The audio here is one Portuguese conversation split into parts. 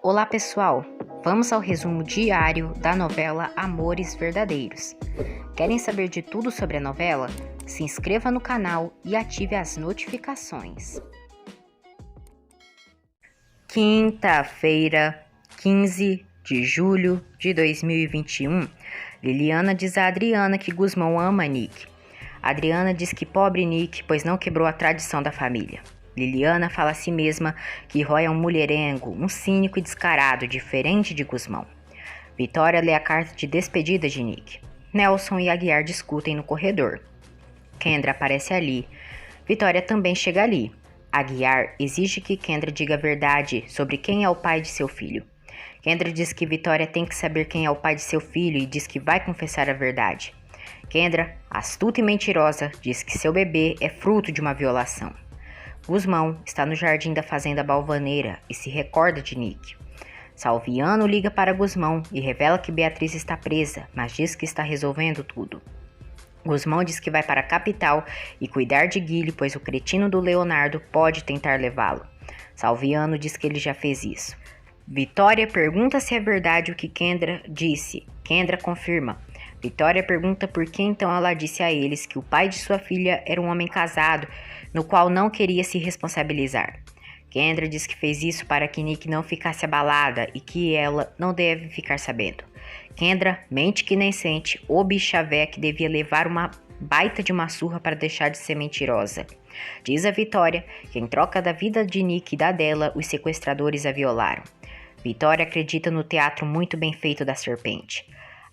Olá pessoal, vamos ao resumo diário da novela Amores Verdadeiros. Querem saber de tudo sobre a novela? Se inscreva no canal e ative as notificações. Quinta-feira, 15 de julho de 2021, Liliana diz a Adriana que Gusmão ama Nick. Adriana diz que pobre Nick, pois não quebrou a tradição da família. Liliana fala a si mesma que Roy é um mulherengo, um cínico e descarado, diferente de Gusmão. Vitória lê a carta de despedida de Nick. Nelson e Aguiar discutem no corredor. Kendra aparece ali. Vitória também chega ali. Aguiar exige que Kendra diga a verdade sobre quem é o pai de seu filho. Kendra diz que Vitória tem que saber quem é o pai de seu filho e diz que vai confessar a verdade. Kendra, astuta e mentirosa, diz que seu bebê é fruto de uma violação. Gusmão está no jardim da fazenda Balvaneira e se recorda de Nick. Salviano liga para Gusmão e revela que Beatriz está presa, mas diz que está resolvendo tudo. Gusmão diz que vai para a capital e cuidar de Guile, pois o cretino do Leonardo pode tentar levá-lo. Salviano diz que ele já fez isso. Vitória pergunta se é verdade o que Kendra disse. Kendra confirma. Vitória pergunta por que então ela disse a eles que o pai de sua filha era um homem casado, no qual não queria se responsabilizar. Kendra diz que fez isso para que Nick não ficasse abalada e que ela não deve ficar sabendo. Kendra mente que nem sente, o bichavé que devia levar uma baita de uma surra para deixar de ser mentirosa. Diz a Vitória que em troca da vida de Nick e da dela, os sequestradores a violaram. Vitória acredita no teatro muito bem feito da serpente.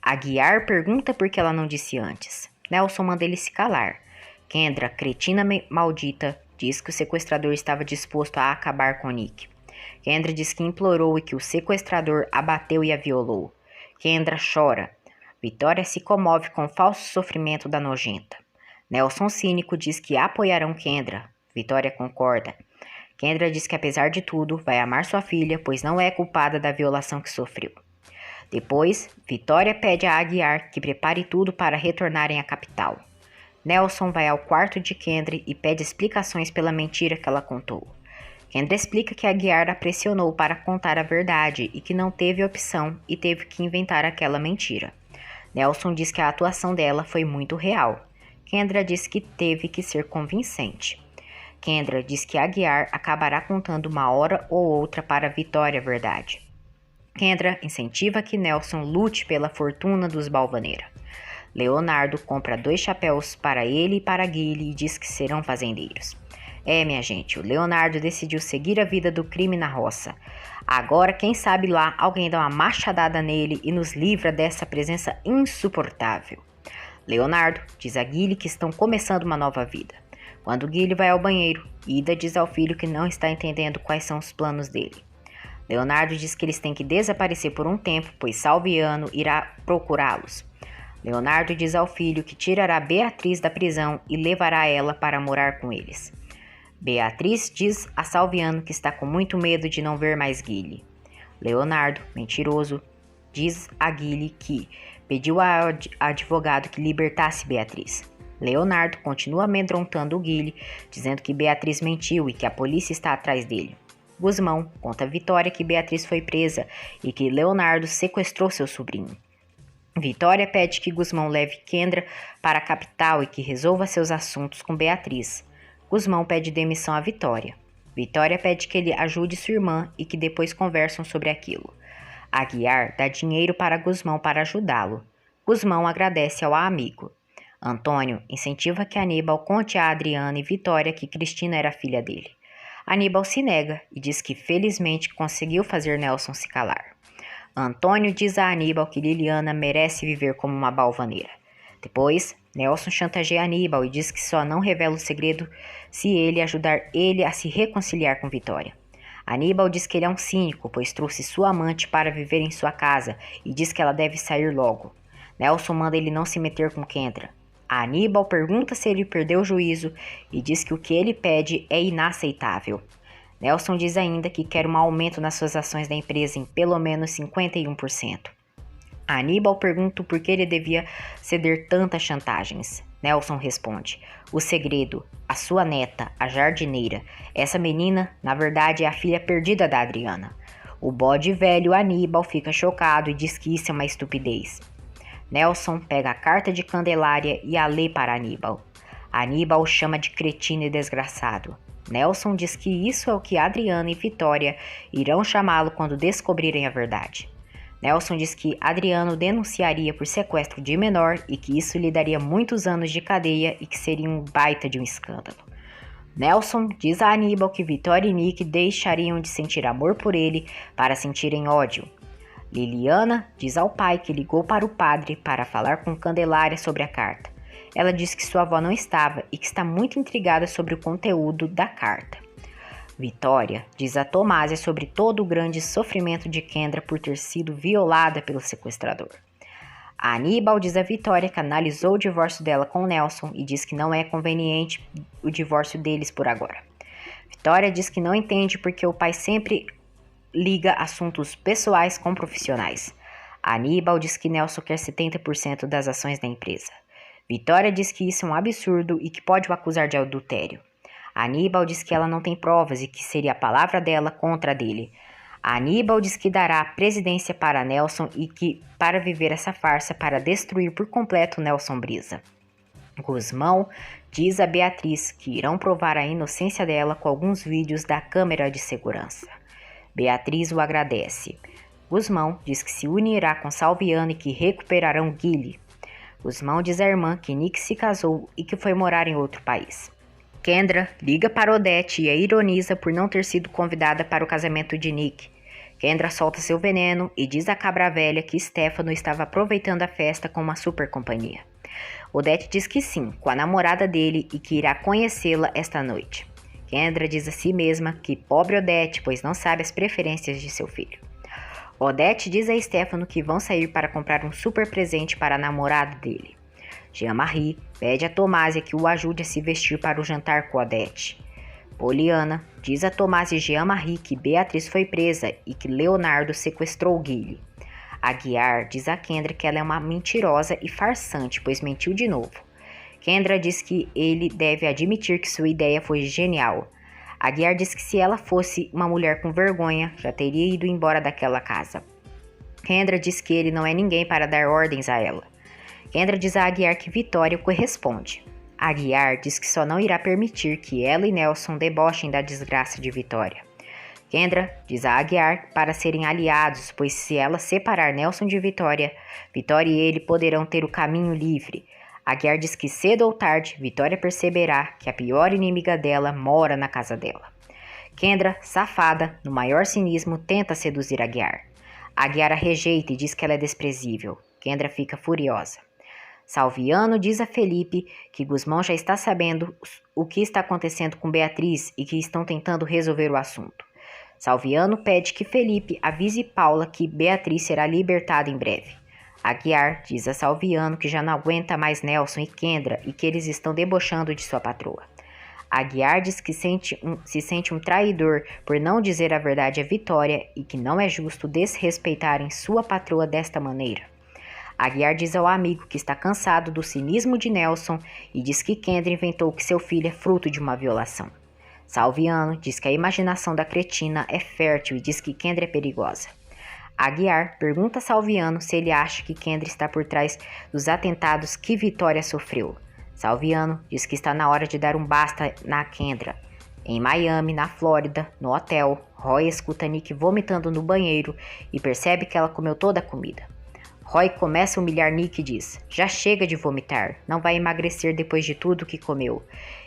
Aguiar pergunta por que ela não disse antes. Nelson manda ele se calar. Kendra, cretina maldita, diz que o sequestrador estava disposto a acabar com Nick. Kendra diz que implorou e que o sequestrador a bateu e a violou. Kendra chora. Vitória se comove com o falso sofrimento da nojenta. Nelson cínico diz que apoiarão Kendra. Vitória concorda. Kendra diz que apesar de tudo, vai amar sua filha, pois não é culpada da violação que sofreu. Depois, Vitória pede a Aguiar que prepare tudo para retornarem à capital. Nelson vai ao quarto de Kendra e pede explicações pela mentira que ela contou. Kendra explica que Aguiar a pressionou para contar a verdade e que não teve opção e teve que inventar aquela mentira. Nelson diz que a atuação dela foi muito real. Kendra diz que teve que ser convincente. Kendra diz que Aguiar acabará contando uma hora ou outra para Vitória a verdade. Kendra incentiva que Nelson lute pela fortuna dos Balvaneira. Leonardo compra 2 chapéus para ele e para Guile e diz que serão fazendeiros. Minha gente, o Leonardo decidiu seguir a vida do crime na roça. Agora, quem sabe lá, alguém dá uma machadada nele e nos livra dessa presença insuportável. Leonardo diz a Guile que estão começando uma nova vida. Quando Guile vai ao banheiro, Ida diz ao filho que não está entendendo quais são os planos dele. Leonardo diz que eles têm que desaparecer por um tempo, pois Salviano irá procurá-los. Leonardo diz ao filho que tirará Beatriz da prisão e levará ela para morar com eles. Beatriz diz a Salviano que está com muito medo de não ver mais Guile. Leonardo, mentiroso, diz a Guile que pediu ao advogado que libertasse Beatriz. Leonardo continua amedrontando o Guile, dizendo que Beatriz mentiu e que a polícia está atrás dele. Gusmão conta a Vitória que Beatriz foi presa e que Leonardo sequestrou seu sobrinho. Vitória pede que Gusmão leve Kendra para a capital e que resolva seus assuntos com Beatriz. Gusmão pede demissão a Vitória. Vitória pede que ele ajude sua irmã e que depois conversam sobre aquilo. Aguiar dá dinheiro para Gusmão para ajudá-lo. Gusmão agradece ao amigo. Antônio incentiva que Aníbal conte a Adriana e Vitória que Cristina era filha dele. Aníbal se nega e diz que felizmente conseguiu fazer Nelson se calar. Antônio diz a Aníbal que Liliana merece viver como uma balvaneira. Depois, Nelson chantageia Aníbal e diz que só não revela o segredo se ele ajudar ele a se reconciliar com Vitória. Aníbal diz que ele é um cínico, pois trouxe sua amante para viver em sua casa e diz que ela deve sair logo. Nelson manda ele não se meter com Kendra. Aníbal pergunta se ele perdeu o juízo e diz que o que ele pede é inaceitável. Nelson diz ainda que quer um aumento nas suas ações da empresa em pelo menos 51%. Aníbal pergunta por que ele devia ceder tantas chantagens. Nelson responde: o segredo, a sua neta, a jardineira. Essa menina, na verdade, é a filha perdida da Adriana. O bode velho Aníbal fica chocado e diz que isso é uma estupidez. Nelson pega a carta de Candelária e a lê para Aníbal. Aníbal o chama de cretino e desgraçado. Nelson diz que isso é o que Adriana e Vitória irão chamá-lo quando descobrirem a verdade. Nelson diz que Adriano denunciaria por sequestro de menor e que isso lhe daria muitos anos de cadeia e que seria um baita de um escândalo. Nelson diz a Aníbal que Vitória e Nick deixariam de sentir amor por ele para sentirem ódio. Liliana diz ao pai que ligou para o padre para falar com Candelária sobre a carta. Ela diz que sua avó não estava e que está muito intrigada sobre o conteúdo da carta. Vitória diz a Tomásia sobre todo o grande sofrimento de Kendra por ter sido violada pelo sequestrador. A Aníbal diz a Vitória que analisou o divórcio dela com Nelson e diz que não é conveniente o divórcio deles por agora. Vitória diz que não entende porque o pai sempre liga assuntos pessoais com profissionais. A Aníbal diz que Nelson quer 70% das ações da empresa. Vitória diz que isso é um absurdo e que pode o acusar de adultério. A Aníbal diz que ela não tem provas e que seria a palavra dela contra a dele. A Aníbal diz que dará a presidência para Nelson e que para viver essa farsa para destruir por completo Nelson Brisa. Gusmão diz a Beatriz que irão provar a inocência dela com alguns vídeos da câmera de segurança. Beatriz o agradece. Gusmão diz que se unirá com Salviano e que recuperarão Guile. Gusmão diz à irmã que Nick se casou e que foi morar em outro país. Kendra liga para Odete e a ironiza por não ter sido convidada para o casamento de Nick. Kendra solta seu veneno e diz à cabra velha que Stefano estava aproveitando a festa com uma super companhia. Odete diz que sim, com a namorada dele e que irá conhecê-la esta noite. Kendra diz a si mesma que pobre Odete, pois não sabe as preferências de seu filho. Odete diz a Stefano que vão sair para comprar um super presente para a namorada dele. Jean-Marie pede a Tomásia que o ajude a se vestir para o jantar com Odete. Poliana diz a Tomásia e Jean-Marie que Beatriz foi presa e que Leonardo sequestrou Guile. Aguiar diz a Kendra que ela é uma mentirosa e farsante, pois mentiu de novo. Kendra diz que ele deve admitir que sua ideia foi genial. Aguiar diz que se ela fosse uma mulher com vergonha, já teria ido embora daquela casa. Kendra diz que ele não é ninguém para dar ordens a ela. Kendra diz a Aguiar que Vitória corresponde. Aguiar diz que só não irá permitir que ela e Nelson debochem da desgraça de Vitória. Kendra diz a Aguiar para serem aliados, pois se ela separar Nelson de Vitória, Vitória e ele poderão ter o caminho livre. Aguiar diz que cedo ou tarde, Vitória perceberá que a pior inimiga dela mora na casa dela. Kendra, safada, no maior cinismo, tenta seduzir Aguiar. Aguiar a rejeita e diz que ela é desprezível. Kendra fica furiosa. Salviano diz a Felipe que Gusmão já está sabendo o que está acontecendo com Beatriz e que estão tentando resolver o assunto. Salviano pede que Felipe avise Paula que Beatriz será libertada em breve. Aguiar diz a Salviano que já não aguenta mais Nelson e Kendra e que eles estão debochando de sua patroa. Aguiar diz que se sente um traidor por não dizer a verdade à Vitória e que não é justo desrespeitarem sua patroa desta maneira. Aguiar diz ao amigo que está cansado do cinismo de Nelson e diz que Kendra inventou que seu filho é fruto de uma violação. Salviano diz que a imaginação da cretina é fértil e diz que Kendra é perigosa. Aguiar pergunta a Salviano se ele acha que Kendra está por trás dos atentados que Vitória sofreu. Salviano diz que está na hora de dar um basta na Kendra. Em Miami, na Flórida, no hotel, Roy escuta Nick vomitando no banheiro e percebe que ela comeu toda a comida. Roy começa a humilhar Nick e diz: já chega de vomitar, não vai emagrecer depois de tudo que comeu.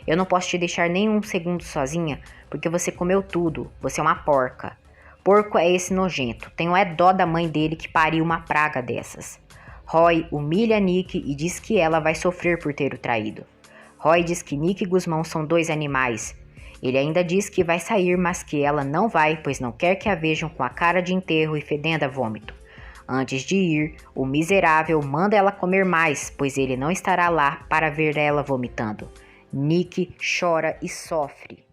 Eu não posso te deixar nem um segundo sozinha, porque você comeu tudo, você é uma porca. Porco é esse nojento, tenho dó da mãe dele que pariu uma praga dessas. Roy humilha Nick e diz que ela vai sofrer por ter o traído. Roy diz que Nick e Gusmão são dois animais. Ele ainda diz que vai sair, mas que ela não vai, pois não quer que a vejam com a cara de enterro e fedendo a vômito. Antes de ir, o miserável manda ela comer mais, pois ele não estará lá para ver ela vomitando. Nick chora e sofre.